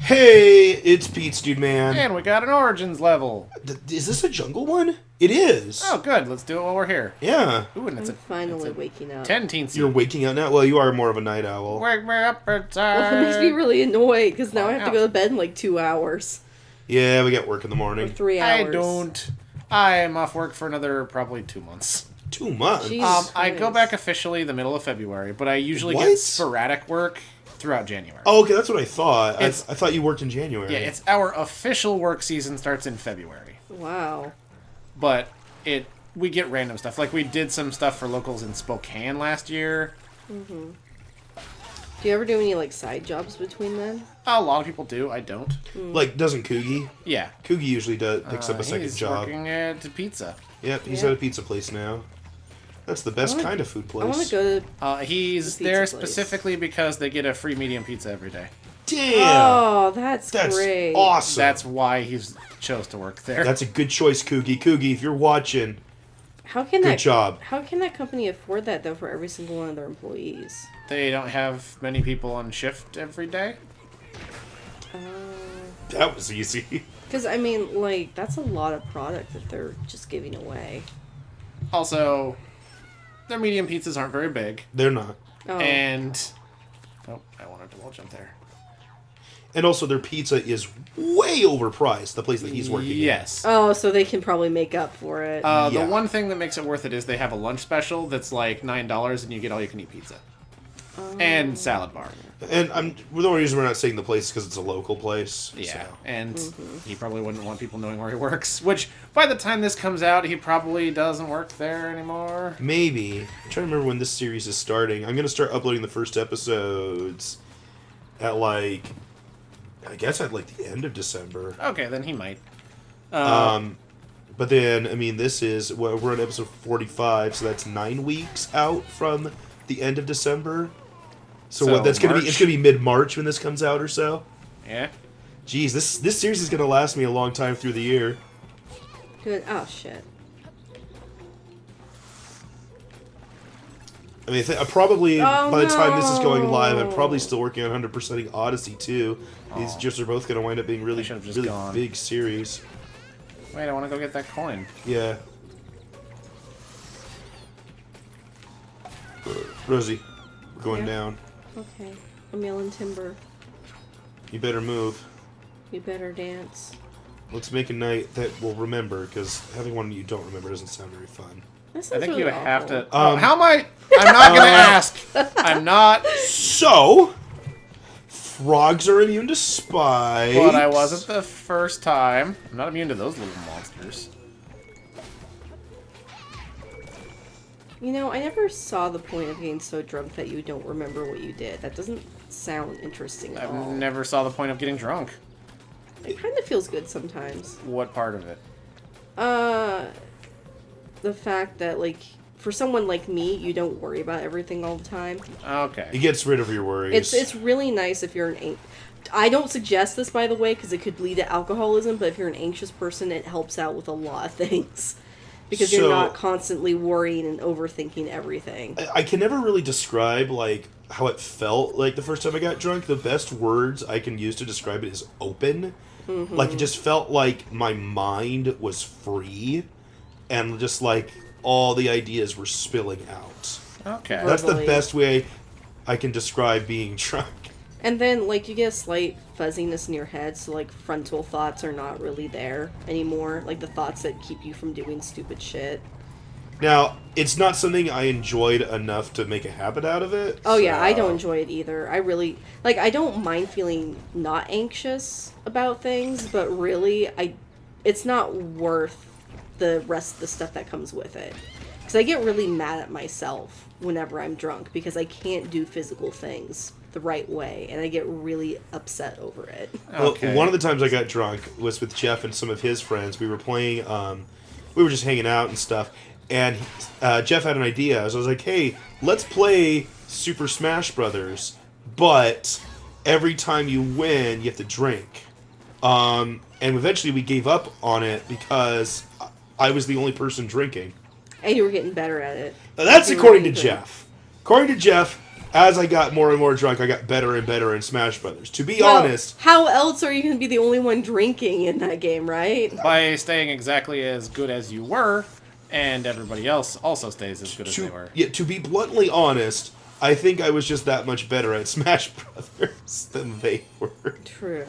Hey, it's Pete's Dude Man. And we got an Origins level. Is this a jungle one? It is. Oh, good. Let's do it while we're here. Yeah. Ooh, and it's I'm finally waking up. 10 teensy. You're waking up now? Well, you are more of a night owl. Wake me up at time. Well, it makes me really annoyed because now I have to go to bed in like 2 hours. Yeah, we got work in the Or morning. 3 hours. I don't. I am off work for another probably 2 months. 2 months? Jeez. I go Christ. back officially the middle of February, but I usually What? get sporadic work throughout January. Oh, okay, that's what I thought. I It's- thought you worked in January. Yeah, it's our official work season starts in February. Wow. But we get random stuff. Like we did some stuff for locals in Spokane last year. Mm-hmm. Do you ever do any like side jobs between then? A lot of people do. I don't. Like, doesn't Coogie? Yeah. Coogie usually picks up a second he's job. working at pizza. Yep, he's Yeah. at a pizza place now. That's the best kind of food I want place. to go to. He's The there pizza place. specifically because they get a free medium pizza every day. Damn! Oh, that's great. awesome. That's why he chose to work there. That's a good choice, Coogie. Coogie, if you're watching, How can good that job. How can that company afford that though for every single one of their employees? They don't have many people on shift every day. That was easy. Because I mean, like that's a lot of product that they're just giving away. Also, their medium pizzas aren't very big. They're not. Oh. And... Oh, I wanted to jump there. And also, their pizza is way overpriced, the place that he's working at. Yes. Oh, so they can probably make up for it. Yeah. The one thing that makes it worth it is they have a lunch special that's like $9 and you get all-you-can-eat pizza. And salad bar. And the only reason we're not saying the place is because it's a local place. Yeah, so. and he probably wouldn't want people knowing where he works. Which, by the time this comes out, he probably doesn't work there anymore. Maybe. I'm trying to remember when this series is starting. I'm going to start uploading the first episodes at, I guess at, the end of December. Okay, then he might. But then, I mean, we're on episode 45, so that's 9 weeks out from the end of December. So what? That's gonna be. It's gonna be mid-March when this comes out, or so. Yeah. Jeez, this series is gonna last me a long time through the year. Good. Oh shit. I mean, probably Oh, by the time this is going no. live, I'm probably still working on 100%ing Odyssey too. These just are both gonna wind up being really, should've just really gone. big series. Wait, I want to go get that coin. Yeah. Rosie, we're going Yeah. down. Okay. I'm yelling timber. You better move. You better dance. Let's make a night that we'll remember, because having one you don't remember doesn't sound very fun. That I sounds think really you have awful. to... how am I... I'm not going to ask. I'm not... So, frogs are immune to spikes. But I wasn't the first time. I'm not immune to those little monsters. You know, I never saw the point of getting so drunk that you don't remember what you did. That doesn't sound interesting at I all. never saw the point of getting drunk. It kind of feels good sometimes. What part of it? The fact that, for someone like me, you don't worry about everything all the time. Okay. It gets rid of your worries. It's really nice if you're I don't suggest this, by the way, because it could lead to alcoholism, but if you're an anxious person, it helps out with a lot of things. Because you're not constantly worrying and overthinking everything. I can never really describe, how it felt, the first time I got drunk. The best words I can use to describe it is open. Mm-hmm. It just felt like my mind was free, and just, all the ideas were spilling out. Okay. That's the Verbally. best way I can describe being drunk. And then, you get a slight fuzziness in your head, so, frontal thoughts are not really there anymore. The thoughts that keep you from doing stupid shit. Now, it's not something I enjoyed enough to make a habit out of it. Oh, yeah, I so- don't enjoy it either. I really... I don't mind feeling not anxious about things, but really, it's not worth the rest of the stuff that comes with it. Because I get really mad at myself whenever I'm drunk, because I can't do physical things the right way, and I get really upset over it. Okay. Well, one of the times I got drunk was with Jeff and some of his friends. We were playing, we were just hanging out and stuff, and Jeff had an idea. So I was like, hey, let's play Super Smash Brothers, but every time you win, you have to drink. And eventually we gave up on it because I was the only person drinking. And you were getting better at it. Now, that's You were according to getting good. Jeff. According to Jeff, as I got more and more drunk, I got better and better in Smash Brothers. To be Well, honest, how else are you going to be the only one drinking in that game, right? By staying exactly as good as you were, and everybody else also stays as good as they were. to be bluntly honest, I think I was just that much better at Smash Brothers than they were. True.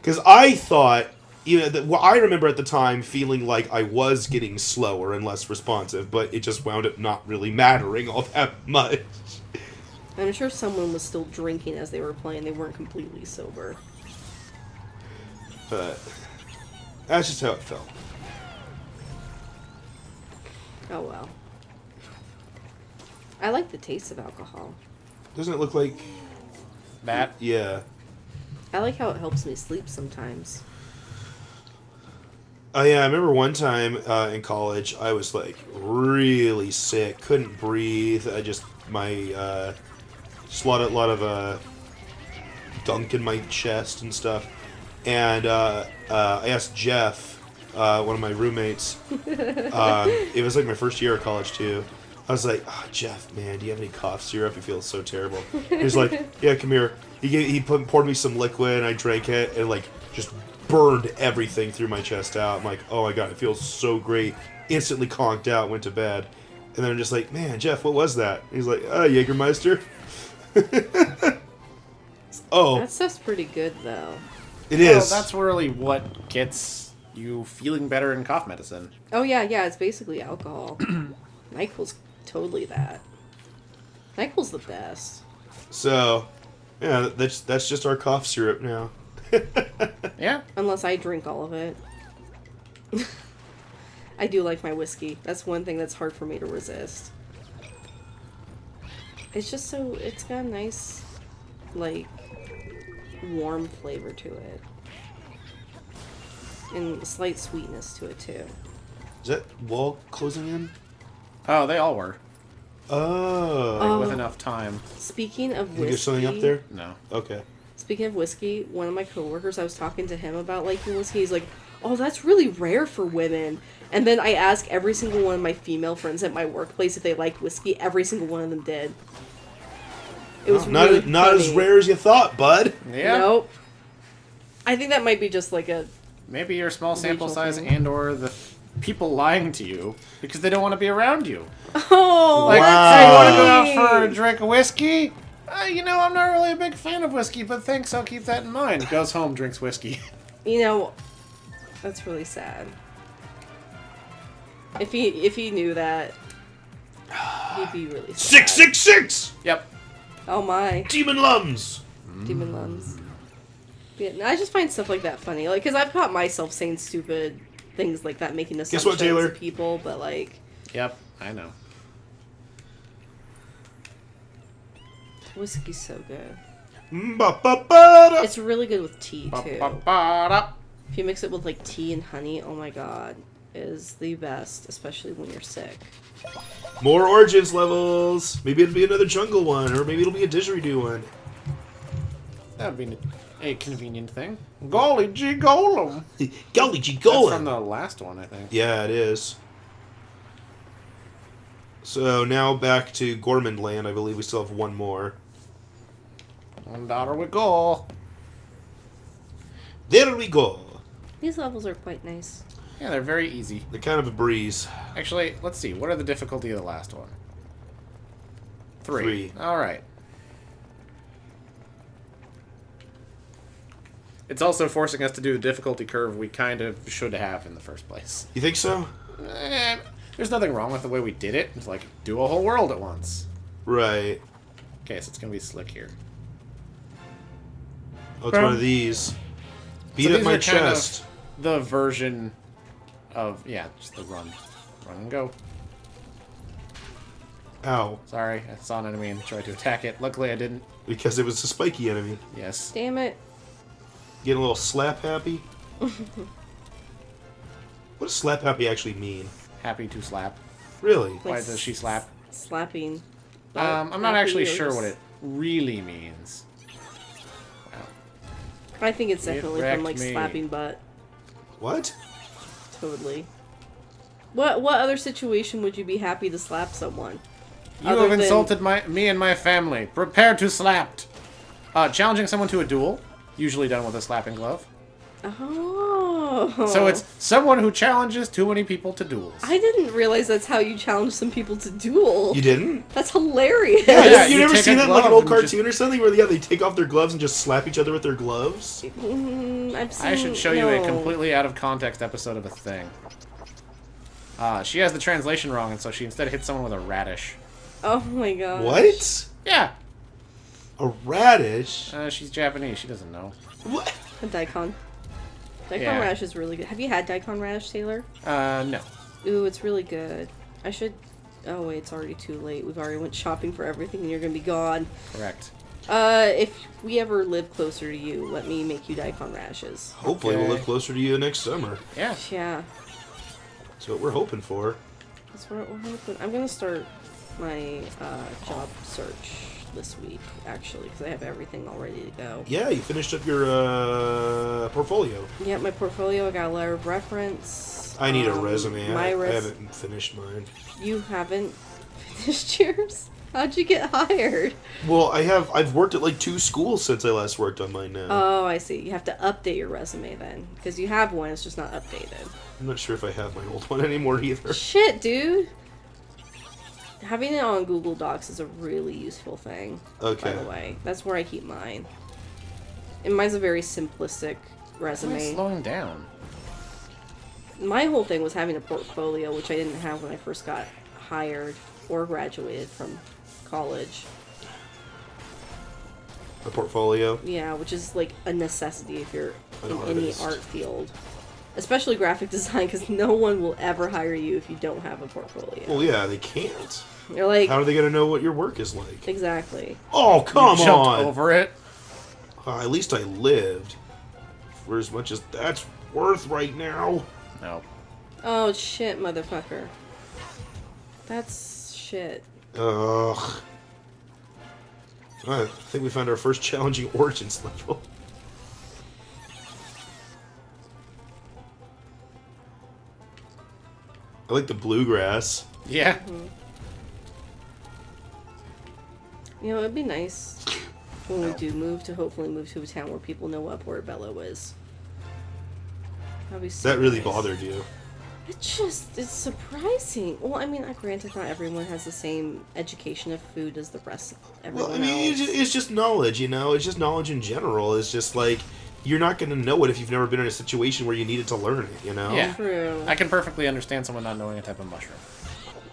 Because I thought, I remember at the time feeling like I was getting slower and less responsive, but it just wound up not really mattering all that much. I'm sure someone was still drinking as they were playing. They weren't completely sober. But that's just how it felt. Oh well. I like the taste of alcohol. Doesn't it look like... That? Yeah. I like how it helps me sleep sometimes. Oh yeah, I remember one time in college, I was like really sick, couldn't breathe. I just just a lot of gunk in my chest and stuff. And I asked Jeff, one of my roommates. It was like my first year of college too. I was like, oh, Jeff, man, do you have any cough syrup? I feel so terrible. He's like, yeah, come here. He poured me some liquid, and I drank it, and like just burned everything through my chest out. I'm like, oh my god, it feels so great. Instantly conked out, went to bed. And then I'm just like, man, Jeff, what was that? He's like, Jägermeister. Oh, That stuff's pretty good, though. it is. Well, that's really what gets you feeling better in cough medicine. Oh, yeah, it's basically alcohol. NyQuil's totally that. NyQuil's the best. So, yeah, that's just our cough syrup now. Yeah. Unless I drink all of it. I do like my whiskey. That's one thing that's hard for me to resist. It's just it's got a nice, like, warm flavor to it. And a slight sweetness to it, too. Is that wall closing in? Oh, they all were. Oh. With enough time. Speaking of Can you whiskey... get something up there? No. Okay. Speaking of whiskey, one of my coworkers, I was talking to him about liking whiskey. He's like, oh, that's really rare for women. And then I asked every single one of my female friends at my workplace if they liked whiskey. Every single one of them did. It was not really not as funny. rare as you thought, bud. Yeah. Nope. I think that might be just like a... Maybe your small sample Regional size thing. and or the people lying to you because they don't want to be around you. Oh, Like, Wow. hey, you want to go out for a drink of whiskey? I'm not really a big fan of whiskey, but thanks, I'll keep that in mind. Goes home, drinks whiskey. That's really sad. If he knew that, he'd be really sad. 666! Yep. Oh my. Demon Lums! Demon Lums. Yeah, no, I just find stuff like that funny. Like, because I've caught myself saying stupid things like that, making assumptions what, Taylor? to people, but like... Yep, I know. Whiskey's so good. Ba-ba-ba-da. It's really good with tea, too. Ba-ba-ba-da. If you mix it with, like, tea and honey, oh my god, it is the best, especially when you're sick. More Origins levels. Maybe it'll be another jungle one, or maybe it'll be a didgeridoo one. That would be a convenient thing. Golly gee golem. Golly gee That's golem. from the last one, I think. Yeah, it is. So now back to Gorman Land. I believe we still have one more. And daughter we go. There we go. These levels are quite nice. Yeah, they're very easy. They're kind of a breeze. Actually, let's see. What are the difficulty of the last one? 3. 3. All right. It's also forcing us to do the difficulty curve we kind of should have in the first place. You think so? There's nothing wrong with the way we did it. It's like, do a whole world at once. Right. Okay, so it's going to be slick here. Oh, it's one of these. Beat So up these my are kind of chest. the version of, just the run. Run and go. Ow. Sorry, I saw an enemy and tried to attack it. Luckily, I didn't. Because it was a spiky enemy. Yes. Damn it. Getting a little slap happy. What does slap happy actually mean? Happy to slap. Really? Like Why does she slap? Slapping. I'm not actually Happy or sure just- what it really means. Wow. I think it's It definitely wrecked from like me. slapping butt. What? Totally. What other situation would you be happy to slap someone? You Other have than- insulted me and my family. Prepare to slapped. Challenging someone to a duel, usually done with a slapping glove. Oh. So it's someone who challenges too many people to duels. I didn't realize that's how you challenge some people to duel. You didn't? That's hilarious. Yeah, you you never take seen a that in like an glove old and cartoon or something where they take off their gloves and just slap each other with their gloves? I've seen, I should show you a no. completely out of context episode of a thing. She has the translation wrong, and so she instead hits someone with a radish. Oh my god. What? Yeah. A radish? She's Japanese. She doesn't know. What? A daikon. Daikon Yeah. radish is really good. Have you had daikon radish, Taylor? No. Ooh, it's really good. I should... Oh wait, it's already too late. We've already went shopping for everything and you're gonna be gone. Correct. If we ever live closer to you, let me make you daikon radishes. Hopefully Okay. we'll live closer to you next summer. Yeah. Yeah. That's what we're hoping for. That's what we're hoping. I'm gonna start my job search this week, actually, because I have everything all ready to go. Yeah, you finished up your portfolio. Yeah, my portfolio, I got a letter of reference. I need a resume. My I haven't finished mine. You haven't finished yours? How'd you get hired? Well, I've worked at like 2 schools since I last worked on mine now. Oh, I see. You have to update your resume then, because you have one, it's just not updated. I'm not sure if I have my old one anymore either. Shit, dude! Having it on Google Docs is a really useful thing, Okay. by the way. That's where I keep mine. And mine's a very simplistic Why is it resume. slowing down? My whole thing was having a portfolio, which I didn't have when I first got hired or graduated from college. A portfolio. Yeah, which is like a necessity if you're An in any artist. art field. Especially graphic design, because no one will ever hire you if you don't have a portfolio. Well, yeah, they can't. You're like, How are they going to know what your work is like? exactly. Oh, come You jumped on! over it. At least I lived. For as much as that's worth right now. No. Oh, shit, motherfucker. That's shit. Ugh. I think we found our first challenging Origins level. I like the bluegrass. Yeah. You know, it'd be nice when we do move to hopefully move to a town where people know what Portobello is. That'd be so That really nice. bothered you. It's surprising. Well, I mean, granted, not everyone has the same education of food as the rest of everyone Well, I mean, else. it's just knowledge, you know? It's just knowledge in general. It's just like, you're not going to know it if you've never been in a situation where you needed to learn it, you know? Yeah. True. I can perfectly understand someone not knowing a type of mushroom.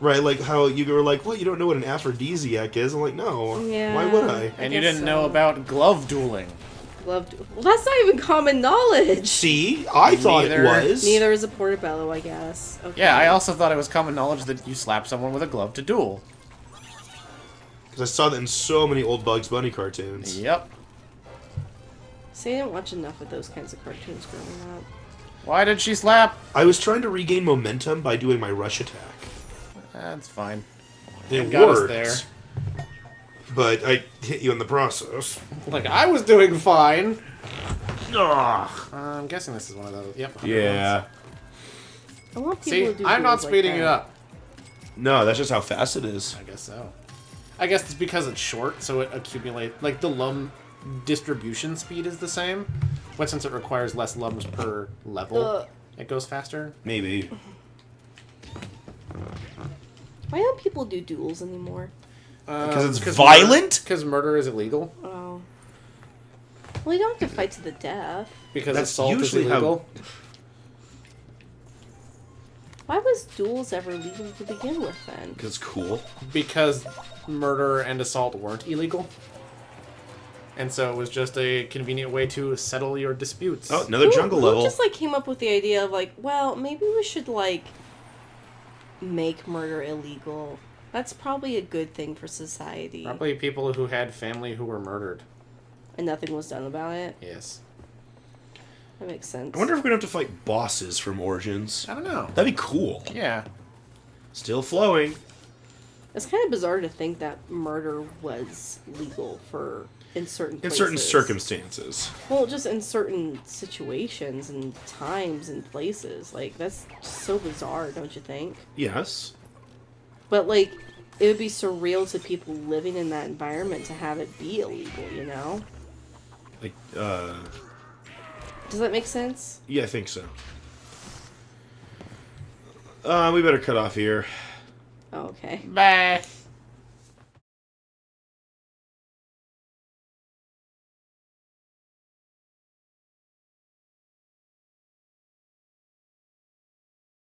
Right, like how you were like, well, you don't know what an aphrodisiac is? I'm like, no. Yeah. Why would I? And you guess didn't know so. about glove dueling. Loved. Well, that's not even common knowledge. See? I thought Neither. it was. Neither is a Portobello, I guess. Okay. Yeah, I also thought it was common knowledge that you slap someone with a glove to duel. Because I saw that in so many old Bugs Bunny cartoons. Yep. See, I didn't watch enough of those kinds of cartoons growing up. Why did she slap? I was trying to regain momentum by doing my rush attack. That's fine. It got us worked. there. But I hit you in the process. Like, I was doing fine. Ugh. I'm guessing this is one of those. Yep. 100 Yeah. ones. I want people See, to do I'm not duels like speeding that. it up. No, that's just how fast it is. I guess so. I guess it's because it's short, so it accumulates. Like, the lum distribution speed is the same, but since it requires less lums per level, Ugh. it goes faster. Maybe. Why don't people do duels anymore? Because it's violent? Because murder is illegal. Oh. Well, you don't have to fight to the death. Because That's assault is usually how- illegal. Why was duels ever legal to begin with then? Because it's cool. Because murder and assault weren't illegal. And so it was just a convenient way to settle your disputes. Oh, another jungle Who level. just like came up with the idea of like, well, maybe we should like make murder illegal. That's probably a good thing for society. Probably people who had family who were murdered. And nothing was done about it. Yes. That makes sense. I wonder if we're going to have to fight bosses from Origins. I don't know. That'd be cool. Yeah. Still flowing. It's kind of bizarre to think that murder was legal for in certain In places. certain circumstances. Well, just in certain situations and times and places. Like, that's just so bizarre, don't you think? Yes. But, like, it would be surreal to people living in that environment to have it be illegal, you know? Like, Does that make sense? yeah, I think so. We better cut off here. Oh, okay. Bye.